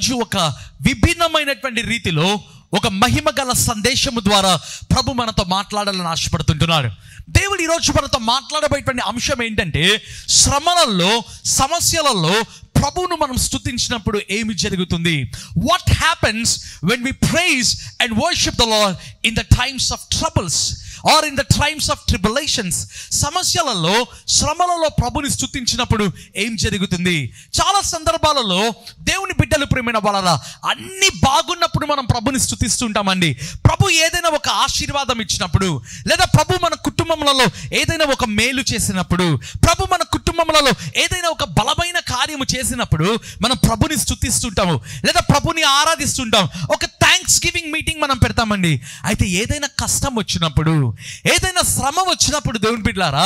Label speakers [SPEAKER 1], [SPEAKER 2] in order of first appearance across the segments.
[SPEAKER 1] ఈరోజు ఒక విభిన్నమైనటువంటి రీతిలో ఒక మహిమ గల సందేశము ద్వారా ప్రభు మనతో మాట్లాడాలని ఆశపడుతుంటున్నాడు. దేవుడు ఈరోజు మనతో మాట్లాడబోయేటువంటి అంశం ఏంటంటే, శ్రమలలో, సమస్యలలో ప్రభువును మనం స్తుతించినప్పుడు ఏమి జరుగుతుంది? What happens when we praise and worship the lord in the times of troubles or in the times of tribulations. సమస్యలలో, శ్రమలలో ప్రభుని స్తుతించినప్పుడు ఏం జరుగుతుంది? చాలా సందర్భాలలో దేవుని బిడ్డలు ప్రేమైన వాళ్ళ అన్ని బాగున్నప్పుడు మనం ప్రభుని స్తుతిస్తుంటామండి. ప్రభు ఏదైనా ఒక ఆశీర్వాదం ఇచ్చినప్పుడు, లేదా ప్రభు మన కుటుంబంలో ఏదైనా ఒక మేలు చేసినప్పుడు, ప్రభు మన కుటుంబంలో ఏదైనా ఒక బలమైన కార్యము చేసినప్పుడు మనం ప్రభుని స్తుతిస్తుంటాము, లేదా ప్రభుని ఆరాధిస్తుంటాం. ఒక థ్యాంక్స్ గివింగ్ మీటింగ్ మనం పెడతామండి. అయితే ఏదైనా కష్టం వచ్చినప్పుడు, ఏదైనా శ్రమ వచ్చినప్పుడు దేవుని బిడ్డలారా,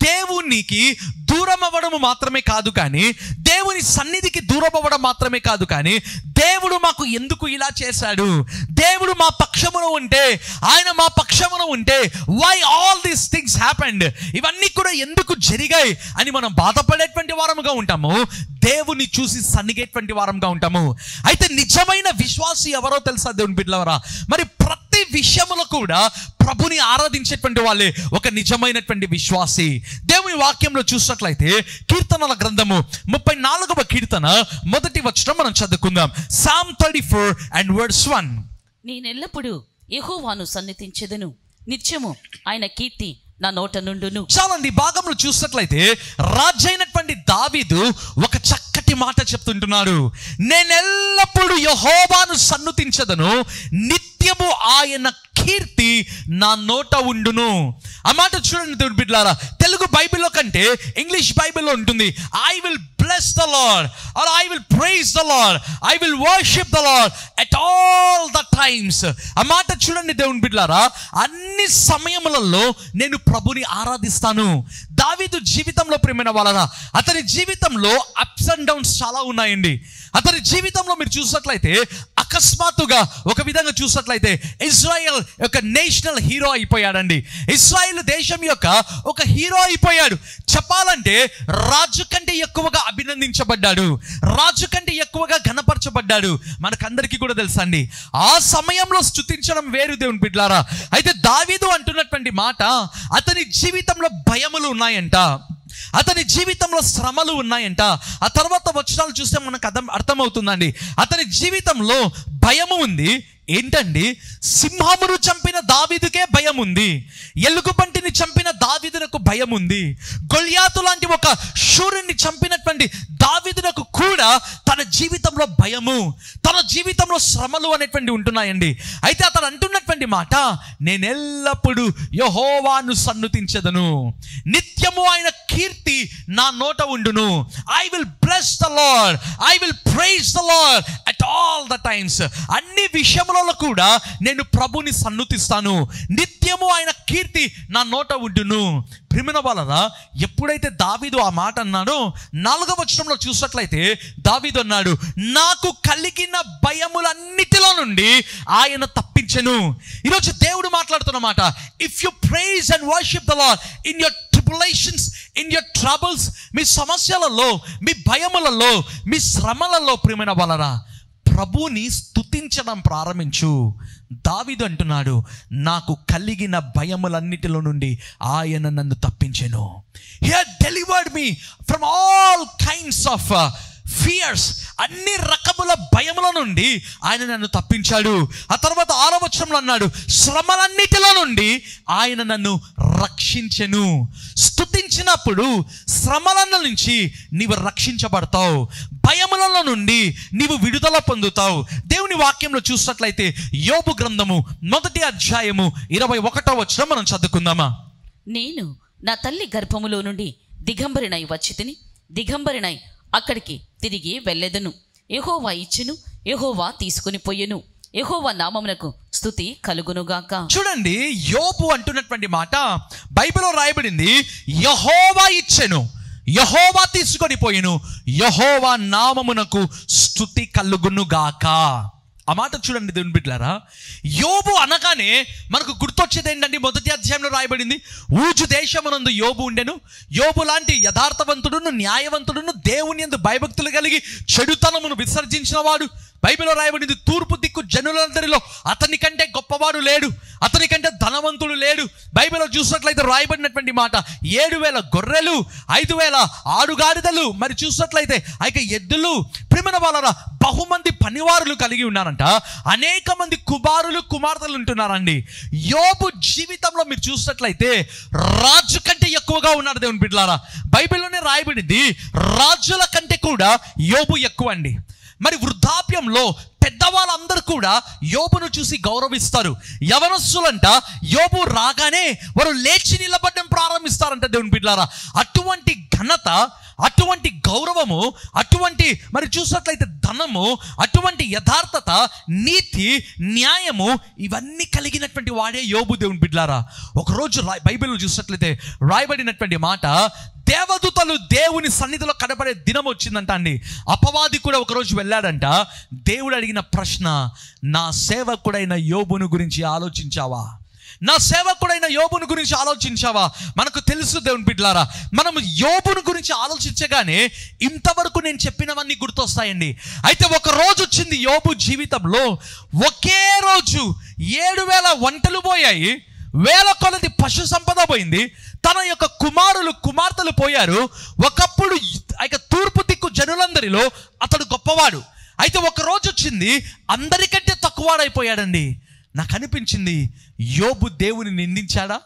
[SPEAKER 1] దేవునికి దూరం అవ్వడం మాత్రమే కాదు కానీ, దేవుని సన్నిధికి దూరం అవ్వడం మాత్రమే కాదు కానీ, దేవుడు మాకు ఎందుకు ఇలా చేశాడు, దేవుడు మా పక్షమున ఉంటే, ఆయన మా పక్షమున ఉంటే, why all these things happened, ఇవన్నీ కూడా ఎందుకు జరిగాయి అని మనం బాధపడేటువంటి వారముగా ఉంటాము, దేవుని చూసి సన్నిగేటువంటి వారంగా ఉంటాము. అయితే నిజమైన విశ్వాసి ఎవరో తెలుసా దేవుని బిడ్డలారా? మరి ప్రతి విషయములో కూడా ప్రభుని ఆరాధించేటువంటి వాళ్ళే ఒక నిజమైనటువంటి విశ్వాసి. దేవుని వాక్యంలో చూసినట్లయితే కీర్తనల గ్రంథము 34వ కీర్తన 1వ వచనం మనం చదువుకుందాం. Psalm 34 and verse 1.
[SPEAKER 2] నేనెల్లప్పుడు యెహోవాను సన్నిధించెదను, నిత్యము ఆయన కీర్తి నా నోట నుండును.
[SPEAKER 1] చాలండి, భాగంలో చూసినట్లయితే రాజైనటువంటి దావీదు ఒక చక్కటి మాట చెప్తుంటున్నాడు. నేనెల్లప్పుడు యెహోవాను సన్నుతించెదను, నిత్యము ఆయన కీర్తి నా నోట ఉండును. ఆ మాట చూడండి దేవుని బిడ్డలారా, తెలుగు బైబిల్లో కంటే ఇంగ్లీష్ బైబిల్లో ఉంటుంది, I will bless the Lord or I will praise the Lord, I will worship the Lord at all the times. ఆ మాట చూడండి దేవుని బిడ్డలారా, అన్ని సమయములలో నేను ప్రభుని ఆరాధిస్తాను. దావీదు జీవితంలో ప్రేమైన వాళ్ళరా, అతని జీవితంలో అప్స్ అండ్ డౌన్స్ చాలా ఉన్నాయండి. అతని జీవితంలో మీరు చూసినట్లయితే అకస్మాత్తుగా ఒక విధంగా చూసినట్లయితే ఇజ్రాయెల్ యొక్క నేషనల్ హీరో అయిపోయాడండి. ఇజ్రాయెల్ దేశం యొక్క ఒక హీరో అయిపోయాడు. చెప్పాలంటే రాజు కంటే ఎక్కువగా అభినందించబడ్డాడు, రాజు కంటే ఎక్కువగా ఘనపరచబడ్డాడు. మనకందరికీ కూడా తెలుసా అండి. ఆ సమయంలో స్తుతించడం వేరు దేవుని బిడ్డలారా. అయితే దావీదు అంటున్నటువంటి మాట, అతని జీవితంలో భయములు ఉన్నాయంట, అతని జీవితంలో శ్రమలు ఉన్నాయంట. ఆ తర్వాత వచనాలు చూస్తే మనకు అర్థమవుతుందండి, అతని జీవితంలో భయము ఉంది. ఏంటండి? సింహమును చంపిన దావీదుకే భయం ఉంది, ఎలుగుబంటిని చంపిన దావీదునకు భయం ఉంది, గొల్యాతు లాంటి ఒక శూరుని చంపినటువంటి దావీదునకు కూడా తన జీవితంలో భయము, తన జీవితంలో శ్రమలు అనేటువంటి ఉంటున్నాయండి. అయితే అతను అంటున్నటువంటి మాట, నేను ఎల్లప్పుడూ యెహోవాను సన్నుతించెదను, నిత్యము ఆయన కీర్తి నా నోట ఉండును. I will bless the lord, I will praise the lord at all the times. అన్ని విషయములలో కూడా నేను ప్రభుని సన్నుతిస్తాను, నిత్యము ఆయన కీర్తి నా నోట ఉండును. ప్రియమైన వాళ్ళరా, ఎప్పుడైతే దావీదు ఆ మాట అన్నాడో 4వ వచనంలో చూసినట్లయితే దావీదు అన్నాడు, నాకు కలిగిన భయములన్నిటిలో నుండి ఆయన తప్పించెను. ఈరోజు దేవుడు మాట్లాడుతున్న మాట, if you praise and worship the lord in your tribulations, in your troubles, మీ సమస్యలలో, మీ భయములలో, మీ శ్రమలలో ప్రియమైన వాళ్ళరా, ప్రభుని స్తుతించడం ప్రారంభించు. దావీదు అంటున్నాడు, నాకు కలిగిన భయములన్నిటిలో నుండి ఆయన నన్ను తప్పించెను. He had delivered me from all kinds of fears, అన్ని రకముల భయముల నుండి ఆయన నన్ను తప్పించాడు. ఆ తర్వాత 6వ వచనంలో అన్నాడు, శ్రమలన్నిటిలో నుండి ఆయన నన్ను రక్షించెను. స్తుతించినప్పుడు శ్రమల నుంచి నీవు రక్షించబడతావు, భయములలో నుండి నీవు విడుదల పొందుతావు. దేవుని వాక్యంలో చూసినట్లయితే యోబు గ్రంథము 1వ అధ్యాయము 21వ వచనం మనం చదువుకుందామా.
[SPEAKER 2] నేను నా తల్లి గర్భములో నుండి దిగంబరినై వచ్చి తిని, దిగంబరినై అక్కడికి తిరిగి వెళ్ళెదను. యెహోవా ఇచ్చెను, యెహోవా తీసుకుని పోయెను, యెహోవా నామమునకు స్తుతి కలుగునుగాక.
[SPEAKER 1] చూడండి, యోబు అంటున్నటువంటి మాట బైబిల్లో రాయబడింది, యెహోవా ఇచ్చెను, యెహోవా తీసుకొని పోయెను, యెహోవా నామమునకు స్తుతి కలుగునుగాక. ఆ మాట చూడండి దేవుని బిడ్డలారా, యోబు అనగానే మనకు గుర్తొచ్చేది ఏంటండి? 1వ అధ్యాయంలో రాయబడింది, ఊజు దేశమునందు యోబు ఉండెను. యోబు లాంటి యథార్థవంతుడును, న్యాయవంతుడును, దేవుని యందు భయభక్తులు కలిగి చెడుతనమును విసర్జించిన వాడు, బైబిల్లో రాయబడింది, తూర్పు దిక్కు జనులందరిలో అతని కంటే గొప్పవాడు లేడు, అతని కంటే ధనవంతుడు లేడు. బైబిల్లో చూసినట్లయితే రాయబడినటువంటి మాట, 7,000 గొర్రెలు, 5,000 ఆడుగాడిదలు, మరి చూసినట్లయితే ఎద్దులు, ప్రియమైన వాళ్ళరా బహుమంది పనివారులు కలిగి ఉన్నారంట. అనేక మంది కుమారులు కుమార్తెలు ఉంటున్నారండి. యోబు జీవితంలో మీరు చూసినట్లయితే రాజు కంటే ఎక్కువగా ఉన్నాడు దేవుని బిడ్డలారా. బైబిల్లోనే రాయబడింది, రాజుల కంటే కూడా యోబు ఎక్కువ అండి. మరి వృద్ధాప్యంలో పెద్దవాళ్ళందరూ కూడా యోబును చూసి గౌరవిస్తారు. యవనస్తులంట యోబు రాగానే వారు లేచి నిలబడడం ప్రారంభిస్తారంట దేవుని బిడ్డలారా. అటువంటి ఘనత, అటువంటి గౌరవము, అటువంటి మరి చూసినట్లయితే ధనము, అటువంటి యథార్థత, నీతి, న్యాయము, ఇవన్నీ కలిగినటువంటి వాడే యోబు దేవుని బిడ్డలారా. ఒకరోజు బైబిల్లో చూసినట్లయితే రాయబడినటువంటి మాట, దేవదూతలు దేవుని సన్నిధిలో కనబడే దినం వచ్చిందంట అండి. అపవాది కూడా ఒకరోజు వెళ్ళాడంట. దేవుడు అడిగిన ప్రశ్న, నా సేవకుడైన యోబును గురించి ఆలోచించావా? నా సేవకుడైన యోబును గురించి ఆలోచించావా? మనకు తెలుసు దేవుని బిడ్డలారా, మనం యోబును గురించి ఆలోచించగానే ఇంతవరకు నేను చెప్పినవన్నీ గుర్తొస్తాయండి. అయితే ఒక రోజు వచ్చింది యోబు జీవితంలో, ఒకే రోజు 7,000 వంటలు పోయాయి, వేల కొలది పశు సంపద పోయింది, తన యొక్క కుమారులు కుమార్తెలు పోయారు. ఒకప్పుడు తూర్పు దిక్కు జనులందరిలో అతడు గొప్పవాడు. అయితే ఒక రోజు వచ్చింది, అందరికంటే తక్కువవాడైపోయాడండి. నాకు అనిపించింది, యోబు దేవుని నిందించాడా?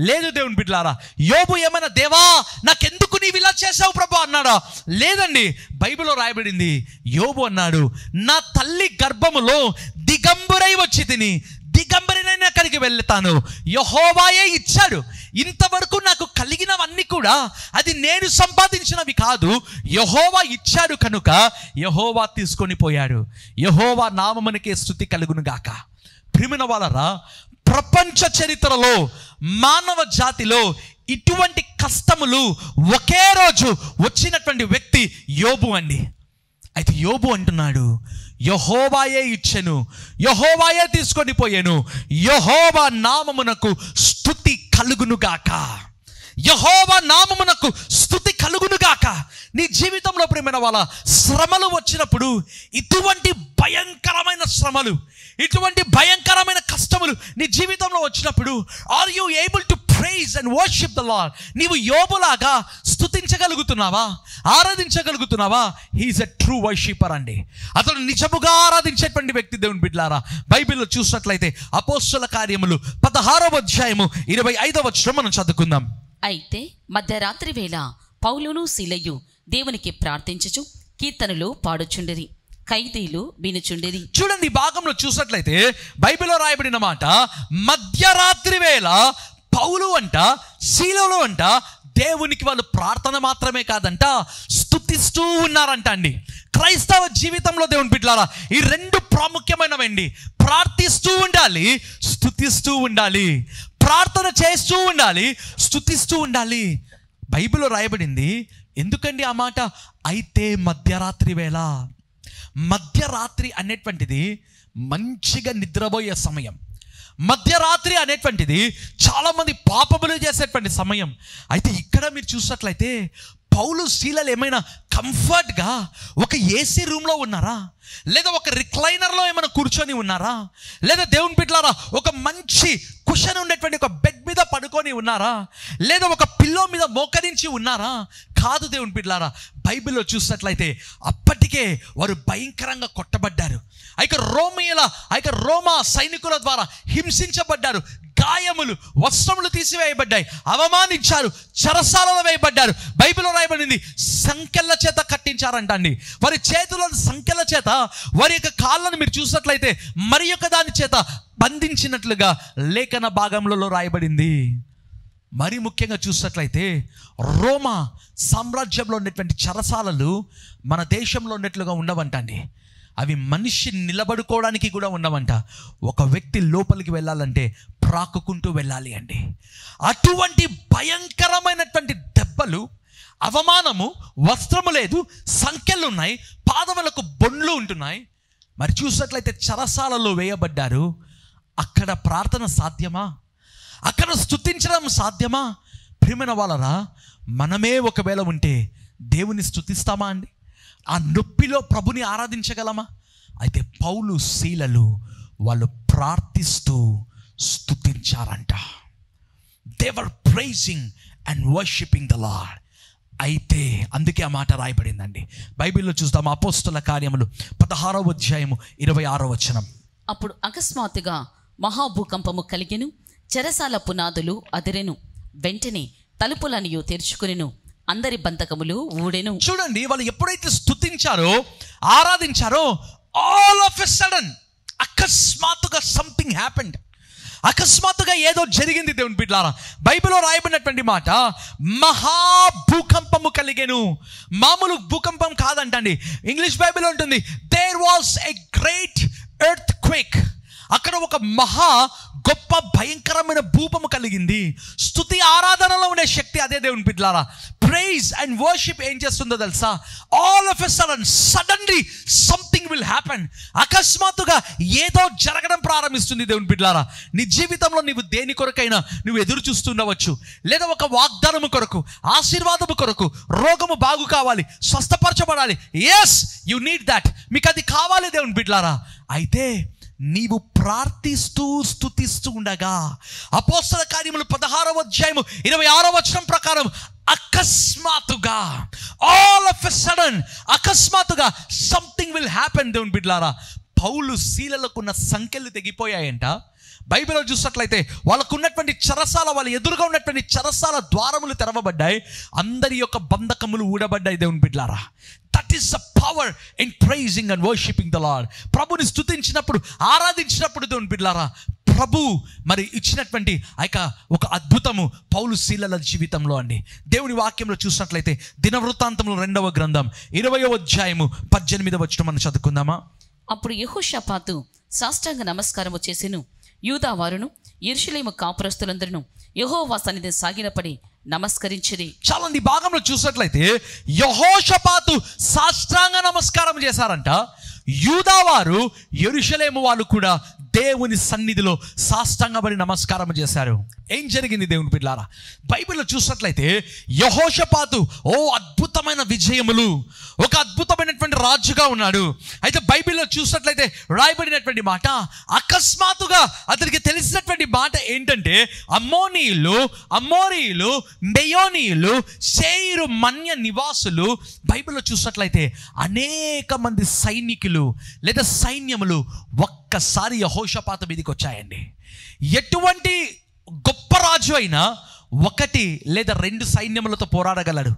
[SPEAKER 1] లేదు దేవుని బిడ్డలారా. యోబు ఏమైనా, దేవా నాకెందుకు నీవు ఇలా చేసావు ప్రభు అన్నాడా? లేదండి. బైబిల్లో రాయబడింది, యోబు అన్నాడు, నా తల్లి గర్భములో దిగంబరై వచ్చి తిని దిగంబరినైనా అక్కడికి వెళ్తాను, యెహోవాయే ఇచ్చాడు. ఇంతవరకు నాకు కలిగినవన్నీ కూడా అది నేను సంపాదించినవి కాదు, యెహోవా ఇచ్చాడు కనుక యెహోవా తీసుకొని పోయాడు. యెహోవా నామమునకే స్తుతి కలుగును గాక. ప్రియమైన వాళ్ళరా, ప్రపంచ చరిత్రలో మానవ జాతిలో ఇటువంటి కష్టములు ఒకే రోజు వచ్చినటువంటి వ్యక్తి యోబు అండి. అయితే యోబు అంటున్నాడు, యెహోవాయే ఇచ్చెను, యెహోవాయే తీసుకొని పోయాను, యెహోవా నామమునకు స్తుతి కలుగునుగాక, యెహోవా నామమునకు స్తుతి కలుగునుగాక. నీ జీవితంలో ప్రియమైన వాళ్ళ శ్రమలు వచ్చినప్పుడు, ఇటువంటి భయంకరమైన శ్రమలు, ఇటువంటి భయంకరమైన కష్టములు నీ జీవితంలో వచ్చినప్పుడు, are you able to praise and worship the lord? నీవు యోబులాగా స్తుతించగలుగుతున్నావా? ఆరాధించగలుగుతున్నావా? He is a true worshipper అండి. అతడు నిజముగా ఆరాధించేటువంటి వ్యక్తి దేవుని బిడ్డలారా. బైబిల్లో చూసినట్లయితే అపోస్తల కార్యములు 16వ అధ్యాయము 25వ వచనం మనం చదువుకుందాం.
[SPEAKER 2] అయితే మధ్యరాత్రి వేళ పౌలును సీలయు దేవునికి ప్రార్థించుచు కీర్తనలు పాడుచుండిరి, ఖైదీలు వినుచుండిరి.
[SPEAKER 1] చూడండి, ఈ భాగంలో చూసినట్లయితే బైబిల్లో రాయబడిన మాట, మధ్యరాత్రి వేళ పౌలు అంట, సీలలో అంట దేవునికి వాళ్ళు ప్రార్థన మాత్రమే కాదంట, స్తుతిస్తూ ఉన్నారంట అండి. క్రైస్తవ జీవితంలో దేవుని బిడ్డలారా, ఈ రెండు ప్రాముఖ్యమైనవండి. ప్రార్థిస్తూ ఉండాలి, స్తుతిస్తూ ఉండాలి. ప్రార్థన చేస్తూ ఉండాలి, స్తుతిస్తూ ఉండాలి. బైబిల్లో రాయబడింది, ఎందుకండి ఆ మాట? అయితే మధ్యరాత్రి వేళ. మధ్యరాత్రి అనేటువంటిది మంచిగా నిద్రపోయే సమయం. మధ్యరాత్రి అనేటువంటిది చాలామంది పాపములు చేసేటువంటి సమయం. అయితే ఇక్కడ మీరు చూసినట్లయితే పౌలు సీలలు ఏమైనా కంఫర్ట్గా ఒక ఏసీ రూమ్లో ఉన్నారా? లేదా ఒక రిక్లైనర్లో ఏమైనా కూర్చొని ఉన్నారా? లేదా దేవుని బిడ్డలారా ఒక మంచి కుషన్ ఉండేటువంటి ఒక బెడ్ మీద పడుకొని ఉన్నారా? లేదా ఒక పిల్లో మీద మోకరించి ఉన్నారా? కాదు దేవుని బిడ్డలారా. బైబిల్లో చూసినట్లయితే అప్పటికే వారు భయంకరంగా కొట్టబడ్డారు. రోమా సైనికుల ద్వారా హింసించబడ్డారు. గాయములు, వస్త్రములు తీసివేయబడ్డాయి, అవమానించారు, చెరసాలలో వేయబడ్డారు. బైబిల్లో రాయబడింది, సంకెళ్ళ చేత కట్టించారంట అండి. వారి చేతులను సంకెళ్ళ చేత, వారి యొక్క కాళ్ళను మీరు చూసినట్లయితే మరి యొక్క దాని చేత బంధించినట్లుగా లేఖన భాగంలో రాయబడింది. మరి ముఖ్యంగా చూసినట్లయితే రోమా సామ్రాజ్యంలో ఉన్నటువంటి చెరసాలలు మన దేశంలో ఉన్నట్లుగా ఉండవంట అండి. అవి మనిషి నిలబడుకోవడానికి కూడా ఉండవంట. ఒక వ్యక్తి లోపలికి వెళ్ళాలంటే ప్రాకుకుంటూ వెళ్ళాలి అండి. అటువంటి భయంకరమైనటువంటి దెబ్బలు, అవమానము, వస్త్రము లేదు, సంఖ్యలు ఉన్నాయి, పాదములకు బొండ్లు ఉంటున్నాయి. మరి చూసినట్లయితే చెరసాలలో వేయబడ్డారు. అక్కడ ప్రార్థన సాధ్యమా? అక్కడ స్తుతించడం సాధ్యమా? ప్రియమైన వాళ్ళరా, మనమే ఒకవేళ ఉంటే దేవుని స్తుతిస్తామా అండి? ఆ నొప్పిలో ప్రభుని ఆరాధించగలమా? అయితే పౌలు శీలలు వాళ్ళు ప్రార్థిస్తూ స్తుతించారంట. They were praising and worshipping the lord. అయితే అందుకే ఆ మాట రాయబడిందండి. బైబిల్లో చూస్తాం, అపోస్తల కార్యములు 16వ అధ్యాయము 26వ వచనం.
[SPEAKER 2] అప్పుడు అకస్మాత్తుగా మహాభూకంపము కలిగెను, చెరసాల పునాదులు అదిరెను, వెంటనే తలుపులనియు తెరుచుకునెను, అందరి బంధకములు ఊడెను.
[SPEAKER 1] చూడండి, వాళ్ళు ఎప్పుడైతే స్తుతించారో, ఆరాధించారో, ఆల్ ఆఫ్ ఎ సడన్ అకస్మాత్తుగా సంథింగ్ హ్యాపెండ్. అకస్మాత్తుగా ఏదో జరిగింది దేవుని బిడ్డలారా. బైబిల్లో రాయబడినటువంటి మాట, మహాభూకంపము కలిగెను. మామూలు భూకంపం కాదంటండి. ఇంగ్లీష్ బైబిల్లో ఉంటుంది, there was a great earthquake. అక్కడ ఒక మహా గొప్ప భయంకరమైన భూపము కలిగింది. స్తుతి ఆరాధనలో ఉండే శక్తి అదే దేవుని బిడ్డలారా. ప్రైజ్ అండ్ వర్షిప్ ఏం చేస్తుందో తెలుసా? All of a suddenly something will happen. అకస్మాత్తుగా ఏదో జరగడం ప్రారంభిస్తుంది దేవుని బిడ్డలారా. నీ జీవితంలో నీవు దేని కొరకైనా నువ్వు ఎదురు చూస్తుండవచ్చు, లేదా ఒక వాగ్దానము కొరకు, ఆశీర్వాదము కొరకు, రోగము బాగు కావాలి, స్వస్థపరచబడాలి. Yes, you need that. మీకు అది కావాలి దేవుని బిడ్డలారా. అయితే నీవు ప్రార్థిస్తూ స్తుతిస్తూ ఉండగా, అపోస్తల కార్యములు 16వ అధ్యాయము 26వ వచనం ప్రకారం అకస్మాత్తుగా, ఆల్ ఆఫ్ ఎ సడన్, అకస్మాత్తుగా సంథింగ్ విల్ హ్యాపెన్ దేవుని బిడ్డలారా. పౌలు శీలలకున్న సంఖ్యలు తెగిపోయాయంట. బైబిల్లో చూసినట్లయితే వాళ్ళకు ఉన్నటువంటి చెరసాల, వాళ్ళ ఎదురుగా ఉన్నటువంటి చెరసాల ద్వారములు తెరవబడ్డాయి, అందరి యొక్క బంధకములు ఊడబడ్డాయి దేవుని బిడ్డలారా. That is the power in praising and worshipping the lord. ప్రభుని స్తుతించినప్పుడు, ఆరాధించినప్పుడు దేవుని బిడ్డలారా, ప్రభు మరి ఇచ్చినటువంటి ఒక అద్భుతము పౌలు శీలల జీవితంలో అండి. దేవుని వాక్యంలో చూసినట్లయితే దినవృత్తాంతములు 2వ గ్రంథం 20వ అధ్యాయము 18వ వచనం మనం చదువుకుందామా?
[SPEAKER 2] అప్పుడు యెహోషాపాతు సాష్టాంగ నమస్కారము చేసెను. యూదా వారును యెరూషలేము కాపురస్తులందరూ యెహోవా సన్నిధిని సాగిలపడి నమస్కరించిరి.
[SPEAKER 1] చాలా ఈ భాగంలో చూసినట్లయితే యెహోషాపాతు సాష్టాంగ నమస్కారం చేశారంట. యూదా వారు, యెరూషలేము వాళ్ళు కూడా దేవుని సన్నిధిలో సాష్టాంగపడి నమస్కారం చేశారు. ఏం జరిగింది దేవుని బిడ్డలారా? బైబిల్లో చూసినట్లయితే యెహోషాపాతు అద్భుతమైన విజయములు, ఒక అద్భుతమైనటువంటి రాజుగా ఉన్నాడు. అయితే బైబిల్లో చూసినట్లయితే రాయబడినటువంటి మాట, అకస్మాత్తుగా అతనికి తెలిసినటువంటి మాట ఏంటంటే, అమోరీయులు, మెయోనీయులు, శేయిరు మన్య నివాసులు, బైబిల్లో చూసినట్లయితే అనేక మంది సైనికులు లేదా సైన్యములు ఒక్కసారి యెహోషాపాతు మీదకి వచ్చాయండి. ఎటువంటి గొప్ప రాజు అయినా 1 లేదా 2 సైన్యములతో పోరాడగలడు.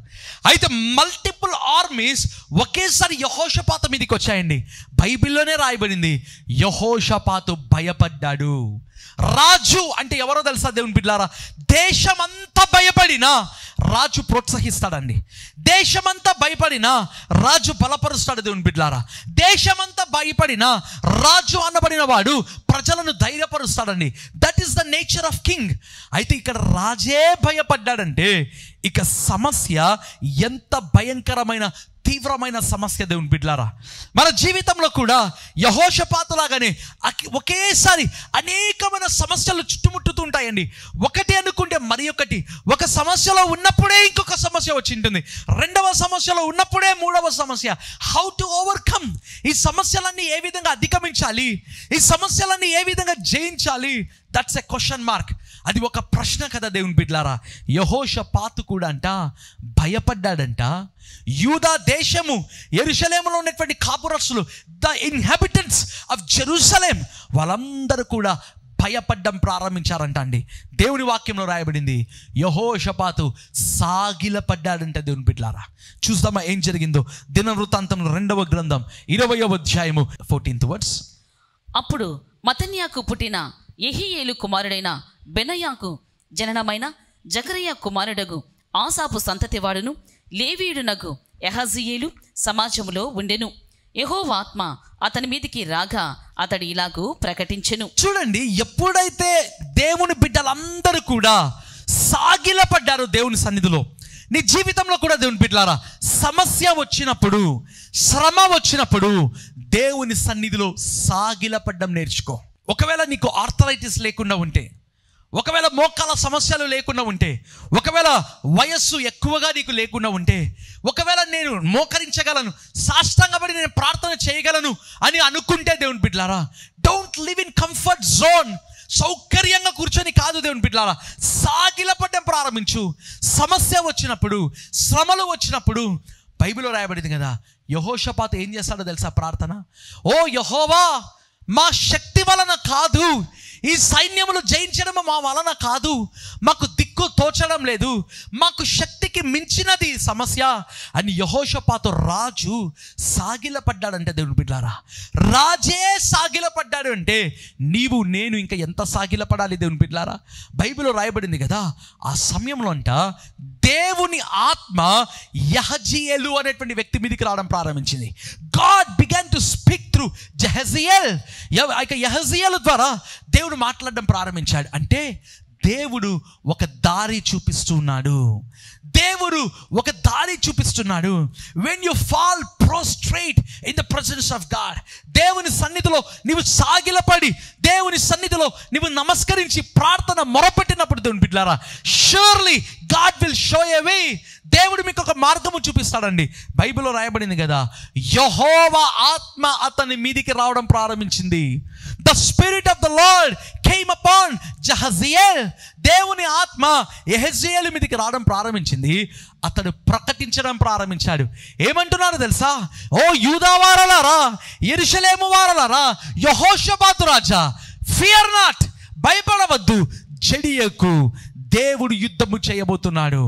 [SPEAKER 1] అయితే మల్టిపుల్ ఆర్మీస్ ఒకేసారి యెహోషాపాతు మీదకి వచ్చాయండి. బైబిల్లోనే రాయబడింది, యెహోషాపాతు భయపడ్డాడు. రాజు అంటే ఎవరో తెలుసా దేవుని బిడ్డలారా? దేశమంతా భయపడినా రాజు ప్రోత్సహిస్తాడండి. దేశమంతా భయపడినా రాజు బలపరుస్తాడు దేవుని బిడ్డలారా. దేశమంతా భయపడినా రాజు అనబడిన వాడు ప్రజలను ధైర్యపరుస్తాడండి. That is the nature of king. అయితే ఇక్కడ రాజే భయపడ్డాడంటే ఇక సమస్య ఎంత భయంకరమైన, తీవ్రమైన సమస్య దేవుని బిడ్డలారా. మన జీవితంలో కూడా యెహోషాపాతు లాగానే ఒకేసారి అనేకమైన సమస్యలు చుట్టుముట్టుతూ ఉంటాయండి. ఒకటి అనుకుంటే మరి ఒకటి. ఒక సమస్యలో ఉన్నప్పుడే ఇంకొక సమస్య వచ్చి ఉంటుంది, 2వ సమస్యలో ఉన్నప్పుడే 3వ సమస్య. How to overcome? ఈ సమస్యలన్నీ ఏ విధంగా అధిగమించాలి, ఈ సమస్యలన్నీ ఏ విధంగా జయించాలి? That's a question mark. అది ఒక ప్రశ్న కదా దేవుని బిడ్డలారా. యెహోషాపాతు కూడా అంట భయపడ్డాడంట. యూదా దేశము, యెరూషలేములో ఉన్నటువంటి కాపురస్తులు, ద ఇన్హాబిటెంట్స్ ఆఫ్ జెరూసలేం, వాళ్ళందరూ కూడా భయపడ్డం ప్రారంభించారంట అండి. దేవుని వాక్యంలో రాయబడింది, యెహోషాపాతు సాగిలపడ్డాడంట దేవుని బిడ్డలారా. చూద్దామా ఏం జరిగిందో? దినవృత్తాంతం 2వ గ్రంథం 20వ అధ్యాయము 14th వర్డ్స్.
[SPEAKER 2] అప్పుడు మతన్యాకు పుట్టిన యెహీయేలు కుమారుడైన బెనయాకు జననమైన జకరియా కుమారుడగు ఆసాపు సంతతివాడును లేవీయుడునగు యహజీయేలు సమాజములో ఉండెను. యెహోవా ఆత్మ అతని మీదికి రాగా అతడు ఇలాగూ ప్రకటించెను.
[SPEAKER 1] చూడండి, ఎప్పుడైతే దేవుని బిడ్డలందరూ కూడా సాగిలపడ్డారు దేవుని సన్నిధిలో, నీ జీవితంలో కూడా దేవుని బిడ్డలారా సమస్య వచ్చినప్పుడు, శ్రమ వచ్చినప్పుడు దేవుని సన్నిధిలో సాగిలపడ్డం నేర్చుకో. ఒకవేళ నీకు ఆర్థరైటిస్ లేకుండా ఉంటే, ఒకవేళ మోకాల సమస్యలు లేకుండా ఉంటే, ఒకవేళ వయస్సు ఎక్కువగా నీకు లేకుండా ఉంటే, ఒకవేళ నేను మోకరించగలను, సాష్టాంగపడి నేను ప్రార్థన చేయగలను అని అనుకుంటే దేవుని బిడ్డలారా, don't live in comfort zone. సౌకర్యంగా కూర్చొని కాదు దేవుని బిడ్డలారా, సాగిలపడడం ప్రారంభించు. సమస్య వచ్చినప్పుడు, శ్రమలు వచ్చినప్పుడు బైబిల్లో రాయబడింది కదా, యెహోషాపాతు ఏం చేస్తాడో తెలుసా? ప్రార్థన. ఓ యెహోవా, మా శక్తి వలన కాదు, ఈ సైన్యములు జయించడం మా వలన కాదు, మాకు దిక్కు తోచడం లేదు, మాకు శక్తికి మించినది సమస్య అని యెహోషాపాతు రాజు సాగిలపడ్డాడంటే దేవుని బిడ్డలారా, రాజే సాగిలపడ్డాడు అంటే నీవు నేను ఇంకా ఎంత సాగిలపడాలి దేవుని బిడ్డలారా? బైబిల్లో రాయబడింది కదా, ఆ సమయంలో అంట దేవుని ఆత్మ యహజీయేలు అనేటువంటి వ్యక్తి మీదకి రావడం ప్రారంభించింది. God began to speak through Jehaziel. యహజియేలు ద్వారా దేవుడు మాట్లాడడం ప్రారంభించాడు. అంటే దేవుడు ఒక దారి చూపిస్తున్నాడు. దేవుడు ఒక దారి చూపిస్తున్నాడు. When you fall prostrate in the presence of God, దేవుని సన్నిధిలో నీవు సాగిలపడి, దేవుని సన్నిధిలో నీవు నమస్కరించి ప్రార్థన మొరపెట్టినప్పుడు దేవుని బిడ్డలారా, surely God will show a way. దేవుడు మీకు ఒక మార్గము చూపిస్తాడండి. బైబిల్లో రాయబడింది కదా, యెహోవా ఆత్మ అతని మీదికి రావడం ప్రారంభించింది. The spirit of the lord came upon Jehaziel. దేవుని ఆత్మ యెహజియేలు మీదికి రావడం ప్రారంభించింది. అతడు ప్రకటించడం ప్రారంభించాడు. ఏమంటున్నాడు తెలుసా? ఓ యూదా వారలారా, యెరూషలేము వారలారా, యెహోషాపాతు రాజా, ఫియర్ నాట్, భయపడవద్దు, జడియకు, దేవుడు యుద్ధము చేయబోతున్నాడు.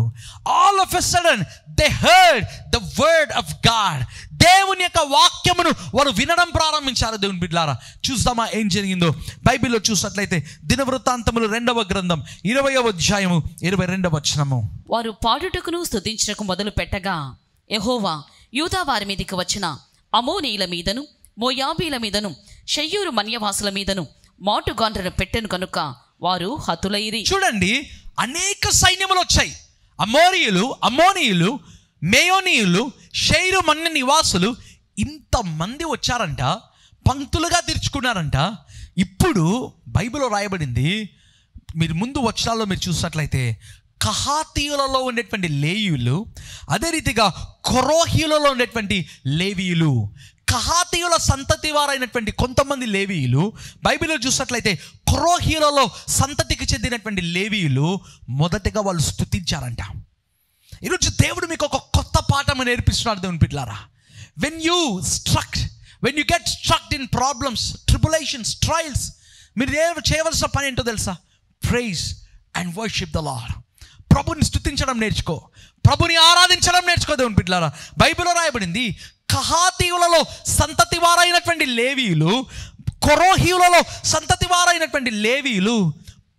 [SPEAKER 1] All of a sudden they heard the word of God. దేవుని యొక్క వాక్యమును వారు వినడం ప్రారంభించారు. దేవుని బిడ్డలారా, చూద్దామా ఏం జరిగిందో? బైబిల్లో చూసినట్లయితే దినవృత్తాంతములు 2వ గ్రంథం 20వ అధ్యాయము 22వ వచనము.
[SPEAKER 2] వారు పాడుటకును స్తుతించుటకు మొదలు పెట్టగా యెహోవా యూదా వారి మీదకి వచ్చిన అమోనీయుల మీదను, మోయాబీల మీదను, షెయ్యూరు మన్యవాసుల మీదను మాటుగాండ్రను పెట్టెను కనుక వారు హతులైరి.
[SPEAKER 1] చూడండి, అనేక సైన్యములు వచ్చాయి. అమోనీయులు, మేయోనీయులు, షెయ్యూరు మన్య నివాసులు, ఇంతమంది వచ్చారంట, పంక్తులుగా తీర్చుకున్నారంట. ఇప్పుడు బైబిల్లో రాయబడింది, మీరు ముందు వచనాల్లో మీరు చూసినట్లయితే, కహాతీయులలో ఉండేటువంటి లేవీయులు, అదే రీతిగా కొరోహీయులలో ఉండేటువంటి లేవీయులు, కహాతీయుల సంతతి వారైనటువంటి కొంతమంది లేవీయులు, బైబిల్లో చూసినట్లయితే కొరోహీయులలో సంతతికి చెందినటువంటి లేవీయులు మొదటగా వాళ్ళు స్తుతించారంట. ఈరోజు దేవుడు మీకు ఒక కొత్త పాఠం నేర్పిస్తున్నాడు దేవుని బిడ్డలారా. When you get strucked in problems, tribulations, trials, మీరు చేయవలసిన పని ఏంటో తెలుసా? Praise and worship the lord. ప్రభుని స్తుతించడం నేర్చుకో, ప్రభుని ఆరాధించడం నేర్చుకో దేవుని బిడ్డలారా. బైబిల్లో రాయబడింది, కహాతీయులలో సంతతి వారైనటువంటి లేవీయులు, కొరోహీయులలో సంతతి వారైనటువంటి లేవీయులు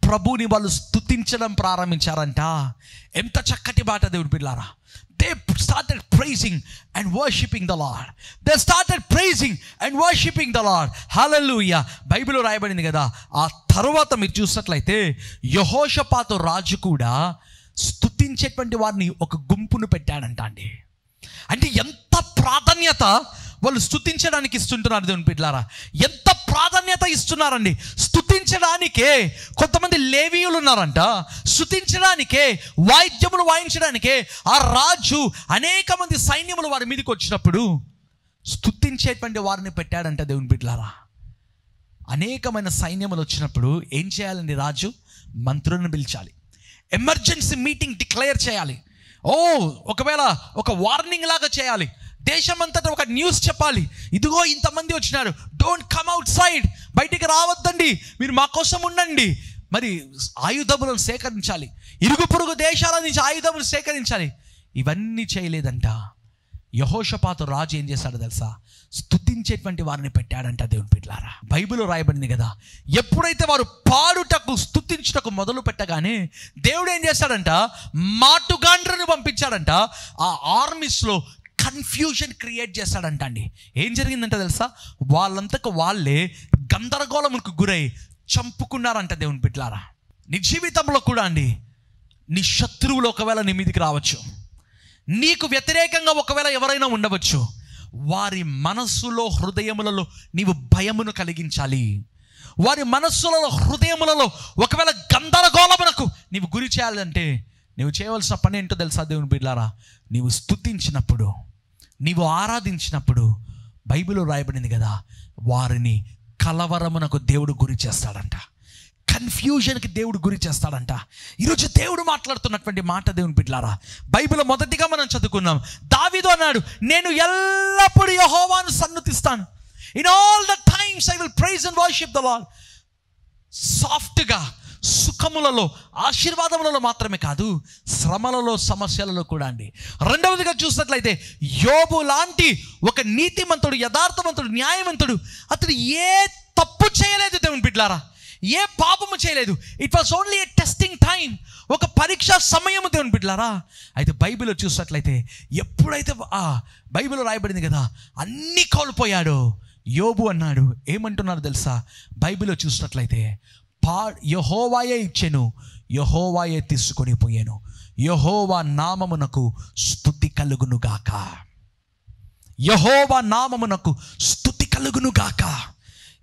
[SPEAKER 1] ప్రభుని వాళ్ళు స్తుతించడం ప్రారంభించారంట. ఎంత చక్కటి మాట దేవుని బిడ్డలారా. They started praising and worshiping the Lord. They started praising and worshiping the Lord. Hallelujah. బైబిల్లో రాయబడింది కదా, ఆ తర్వాత మీరు చూసినట్లయితే యెహోషాపాతు రాజు కూడా స్తుతించేటువంటి వారిని ఒక గుంపును పెట్టాడంట అండి. అంటే ఎంత ప్రాధాన్యత వాళ్ళు స్తుతించడానికి ఇస్తుంటున్నారు దేవుని బిడ్డలారా. ఎంత ప్రాధాన్యత ఇస్తున్నారండి. స్తుతించడానికే కొంతమంది లేవీయులు ఉన్నారంట, స్తుతించడానికే, వాయిద్యములు వాయించడానికే ఆ రాజు అనేక మంది సైన్యములు వారి మీదకి వచ్చినప్పుడు స్తుతించేటువంటి వారిని పెట్టాడంట దేవుని బిడ్డలారా. అనేకమైన సైన్యములు వచ్చినప్పుడు ఏం చేయాలండి? రాజు మంత్రులను పిలిచాలి, ఎమర్జెన్సీ మీటింగ్ డిక్లేర్ చేయాలి. ఒకవేళ ఒక వార్నింగ్ లాగా చేయాలి, దేశమంతటా ఒక న్యూస్ చెప్పాలి, ఇదిగో ఇంతమంది వచ్చినారు, డోంట్ కమ్ అవుట్ సైడ్, బయటికి రావద్దండి, మీరు మా కోసం ఉండండి. మరి ఆయుధములను సేకరించాలి, ఇరుగు పొరుగు దేశాల నుంచి ఆయుధములు సేకరించాలి. ఇవన్నీ చేయలేదంట. యెహోషాపాతు రాజు ఏం చేశాడో తెలుసా? స్తుతించేటువంటి వారిని పెట్టాడంట దేవుని బిడ్డలారా. బైబిల్లో రాయబడింది కదా, ఎప్పుడైతే వారు పాడుటకు, స్తుతించుటకు మొదలు పెట్టగానే దేవుడు ఏం చేశాడంట? మాటుగాండ్రను పంపించాడంట. ఆ ఆర్మీస్లో కన్ఫ్యూజన్ క్రియేట్ చేస్తాడంట అండి. ఏం జరిగిందంట తెలుసా? వాళ్ళంతకు వాళ్ళే గందరగోళములకు గురై చంపుకున్నారంట దేవుని బిడ్డలారా. నీ జీవితంలో కూడా అండి, నీ శత్రువులు ఒకవేళ నీ మీదికి రావచ్చు, నీకు వ్యతిరేకంగా ఒకవేళ ఎవరైనా ఉండవచ్చు. వారి మనస్సులో, హృదయములలో నీవు భయమును కలిగించాలి. వారి మనస్సులలో, హృదయములలో ఒకవేళ గందరగోళమునకు నీవు గురి చేయాలంటే నీవు చేయవలసిన పని ఏంటో తెలుసా దేవుని బిడ్డలారా? నీవు స్తుతించినప్పుడు, నీవు ఆరాధించినప్పుడు బైబిల్లో రాయబడింది కదా, వారిని కలవరమునకు దేవుడు గురి చేస్తాడంట, కన్ఫ్యూజన్కి దేవుడు గురి చేస్తాడంట. ఈరోజు దేవుడు మాట్లాడుతున్నటువంటి మాట దేవుని బిడ్డలారా, బైబిల్ మొదటిగా మనం చదువుకున్నాం. దావీదు అన్నాడు, నేను ఎల్లప్పుడూ యెహోవాను సన్నుతిస్తాను. In all the times I will praise and worship the lord. సాఫ్ట్గా, సుఖములలో, ఆశీర్వాదములలో మాత్రమే కాదు, శ్రమలలో, సమస్యలలో కూడా అండి. రెండవదిగా చూసినట్లయితే యోబు లాంటి ఒక నీతిమంతుడు, యథార్థవంతుడు, న్యాయవంతుడు, అతడు ఏ తప్పు చేయలేదు దేవుని బిడ్డలారా, ఏ పాపము చేయలేదు. It was only A testing time, ఒక పరీక్ష సమయము దేవుని బిడ్డలారా. అయితే బైబిల్లో చూసినట్లయితే ఎప్పుడైతే బైబిల్లో రాయబడింది కదా అన్నీ కోల్పోయాడో, యోబు అన్నాడు, ఏమంటున్నారు తెలుసా? బైబిల్లో చూసినట్లయితే యెహోవాయే ఇచ్చెను, యెహోవాయే తీసుకొని పోయాను, యెహోవా నామమునకు స్తుతి కలుగునుగాక, యెహోవా నామమునకు స్తుతి కలుగునుగాక.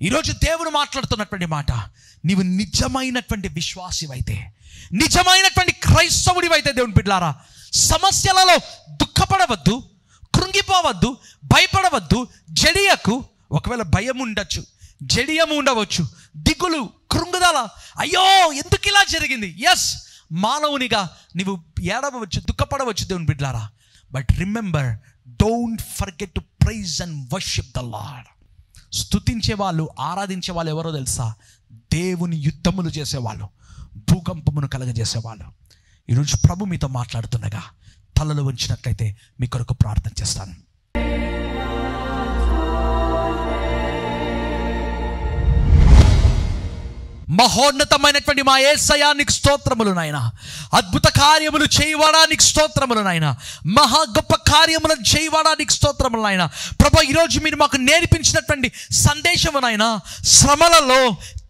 [SPEAKER 1] ఈరోజు దేవుడు మాట్లాడుతున్నటువంటి మాట, నీవు నిజమైనటువంటి విశ్వాసివైతే, నిజమైనటువంటి క్రైస్తవుడివైతే దేవుని బిడ్డలారా, సమస్యలలో దుఃఖపడవద్దు, కృంగిపోవద్దు, భయపడవద్దు, జడియకు. ఒకవేళ భయం ఉండొచ్చు, జడియము ఉండవచ్చు, దిగులు, కృంగుదల, అయ్యో ఎందుకు ఇలా జరిగింది. ఎస్, మానవునిగా నీవు ఏడవచ్చు, దుఃఖపడవచ్చు దేవుని బిడ్డలారా. But remember, don't forget to praise and worship the lord. స్తుతించే వాళ్ళు, ఆరాధించే వాళ్ళు ఎవరో తెలుసా? దేవుని యుద్ధములు చేసేవాళ్ళు, భూకంపమును కలగజేసేవాళ్ళు. ఈరోజు ప్రభు మీతో మాట్లాడుతుండగా తలలు వంచినట్లయితే మీ కొరకు ప్రార్థన చేస్తాను. మహోన్నతమైనటువంటి మా యేసయ్యా నీకు స్తోత్రములు నాయన. అద్భుత కార్యములు చేయవాడా నీకు స్తోత్రములు నాయన. మహా గొప్ప కార్యములను చేయవాడా నీకు స్తోత్రములు నాయన. ప్రభు, ఈరోజు మీరు మాకు నేర్పించినటువంటి సందేశము నాయన, శ్రమలలో,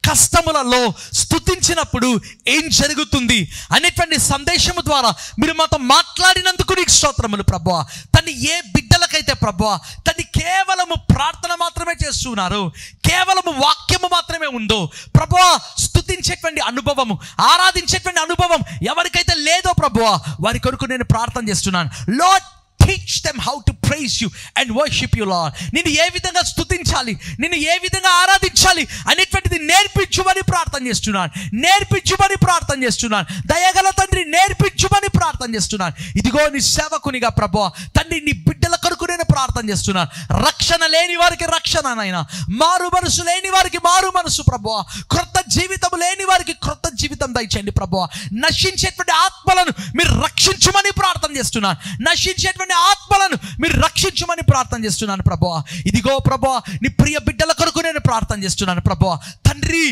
[SPEAKER 1] కష్టములలో స్తుతించినప్పుడు ఏం జరుగుతుంది అనేటువంటి సందేశము ద్వారా మీరు మాతో మాట్లాడినందుకు నీకు స్తోత్రములు ప్రభువా. తన్ని ఏ బిడ్డలకైతే ప్రభువా తన్ని కేవలము ప్రార్థన మాత్రమే చేస్తున్నారు, కేవలము వాక్యము మాత్రమే ఉందో ప్రభువా, స్తుతించేటువంటి అనుభవము, ఆరాధించేటువంటి అనుభవం ఎవరికైతే లేదో ప్రభువా, వారి కొరకు నేను ప్రార్థన చేస్తున్నాను. Lord, teach them how to praise you and worship you, Lord. నిన్ను ఏ విధంగా స్తుతించాలి, నిన్ను ఏ విధంగా ఆరాధించాలి అనేటువంటిది నేర్పించుమని ప్రార్థన చేస్తున్నాను, నేర్పించుమని ప్రార్థన చేస్తున్నాను. దయగల తండ్రి, నేర్పించుమని ప్రార్థన చేస్తున్నాను. ఇదిగో నీ సేవకునిగా ప్రభువా తండ్రి, నీ బిడ్డల కొరకు నేను ప్రార్థన చేస్తున్నాను. రక్షణ లేని వారికి రక్షణ నాయన, మారు మనసు లేని వారికి మారు మనసు ప్రభువా, క్రొత్త జీవితం లేని వారికి క్రొత్త జీవితం దయచేయండి ప్రభువా. నశించేటువంటి ఆత్మలను మీరు రక్షించుమని ప్రార్థన చేస్తున్నాను, నశించేటువంటి ఆత్మలను మీరు రక్షించమని ప్రార్థన చేస్తున్నాను ప్రభువా. ఇదిగో ప్రభువా, నీ ప్రియ బిడ్డల కొరకు నేను ప్రార్థన చేస్తున్నాను ప్రభువా. తండ్రి,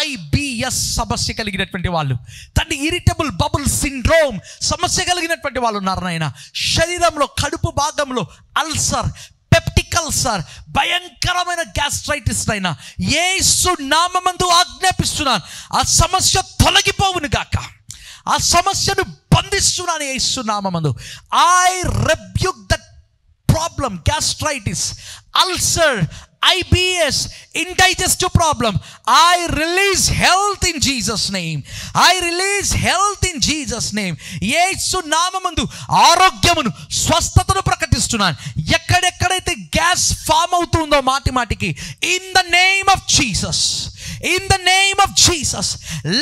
[SPEAKER 1] IBS సమస్య కలిగినటువంటి వాళ్ళు, తండ్రి, ఇరిటబుల్ బబుల్ సిండ్రోమ్ సమస్య కలిగినటువంటి వాళ్ళు ఉన్నారు నాయన. శరీరంలో కడుపు భాగంలో అల్సర్, పెప్టిక్ అల్సర్, భయంకరమైన గ్యాస్ట్రైటిస్ అయినా యేసు నామమందు ఆజ్ఞాపిస్తున్నాను, ఆ సమస్య తొలగిపోవును గాక, ఆ సమస్యను బంధిస్తున్నాను యేసు నామమందు. I rebuke that problem, gastritis, ulcer, IBS, indigestive problem. I release health in Jesus name. I release health in Jesus name. యేసు నామమందు ఆరోగ్యమును, స్వస్థతను ప్రకటిస్తున్నాను. ఎక్కడెక్కడైతే గ్యాస్ ఫామ్ అవుతుందో మాటి మాటికి, in the name of Jesus, in the name of Jesus,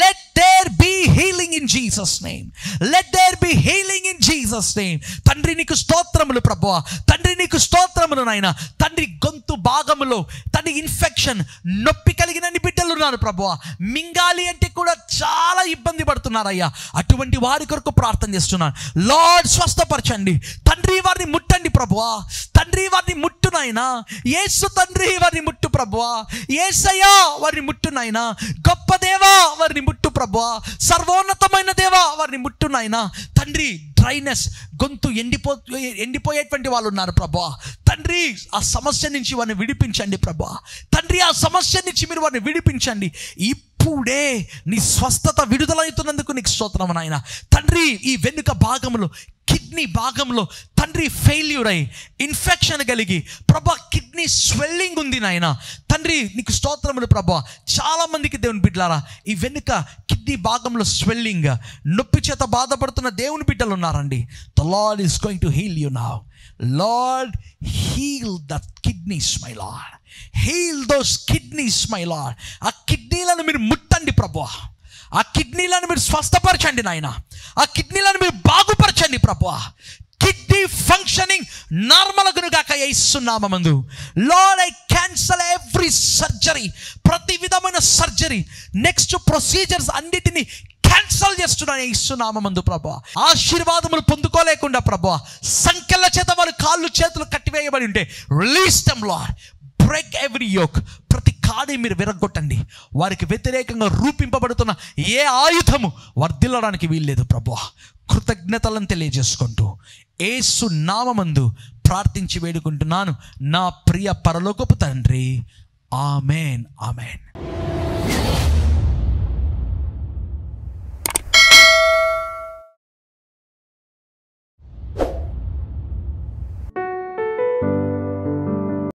[SPEAKER 1] let there be healing in Jesus name. Let there be healing in Jesus name. తండ్రి నీకు స్తోత్రములు ప్రభువా, తండ్రి నీకు స్తోత్రములు నాయన. తండ్రి, గొంతు భాగములో తండ్రి ఇన్ఫెక్షన్, నొప్పి కలిగిన బిడ్డలు ఉన్నారు ప్రభువా, మింగాలి అంటే కూడా చాలా ఇబ్బంది పడుతున్నారయ్యా. అటువంటి వారి కొరకు ప్రార్థన చేస్తున్నాను. లార్డ్, స్వస్థపరచండి తండ్రి, వారిని ముట్టండి ప్రభువా, తండ్రి వారిని ముట్టు నాయనా. యేసు తండ్రి వారిని ముట్టు ప్రభువా, యేసయ్యా వారిని ముట్టు నాయనా. గొప్ప దేవా వారిని ముట్టు ప్రభువా, సర్వోన్నతమైన దేవా వారిని ముట్టు నాయనా. తండ్రి, డ్రైనెస్, గొంతు ఎండిపోయేటువంటి వాళ్ళు ఉన్నారు ప్రభువా. తండ్రి, ఆ సమస్య నుంచి వారిని విడిపించండి ప్రభువా. తండ్రి, ఆ సమస్య నుంచి మీరు వారిని విడిపించండి. ఇప్పుడే నీ స్వస్థత విడుదలవుతున్నందుకు నీకు స్తోత్రం నాయన. తండ్రి, ఈ వెనుక భాగంలో కిడ్నీ భాగంలో తండ్రి ఫెయిల్యూర్ అయి ఇన్ఫెక్షన్ కలిగి ప్రభా కిడ్నీ స్వెల్లింగ్ ఉంది నాయన. తండ్రి నీకు స్తోత్రములు ప్రభా. చాలామందికి దేవుని బిడ్డలారా ఈ వెనుక కిడ్నీ భాగంలో స్వెల్లింగ్, నొప్పి చేత బాధపడుతున్న దేవుని బిడ్డలు ఉన్నారండి. The lord is going to heal you now. Lord, heal that kidneys my lord, heal those kidneys my lord. ఆ కిడ్నీలను మీరు ముట్టండి ప్రభా. ఆ కిడ్నీలను మీరు స్వస్థపరచండి నాయన. ఆ కిడ్నీలను మీరు బాగుపరచండి ప్రభువా. కిడ్నీ ఫంక్షనింగ్ నార్మల్ గునుగాక యేసు నామమందు. Lord, I cancel every surgery, ప్రతి విధమైన సర్జరీ, నెక్స్ట్ ప్రొసీజర్స్ అన్నిటినీ క్యాన్సల్ చేస్తున్నాను యేసు నామమందు ప్రభువా. ఆశీర్వాదములు పొందుకోలేకుండా ప్రభువా సంఖ్యల చేత వారి కాళ్ళు చేతులు కట్టివేయబడి ఉంటే release them lord. Break every yoke, ప్రతి కాడి మీరు విరగొట్టండి. వారికి వ్యతిరేకంగా రూపింపబడుతున్న ఏ ఆయుధము వర్ధిల్లడానికి వీల్లేదు ప్రభువా. కృతజ్ఞతలను తెలియజేసుకుంటూ యేసు నామమందు ప్రార్థించి వేడుకుంటున్నాను నా ప్రియ పరలోకపు తండ్రి. Amen, amen.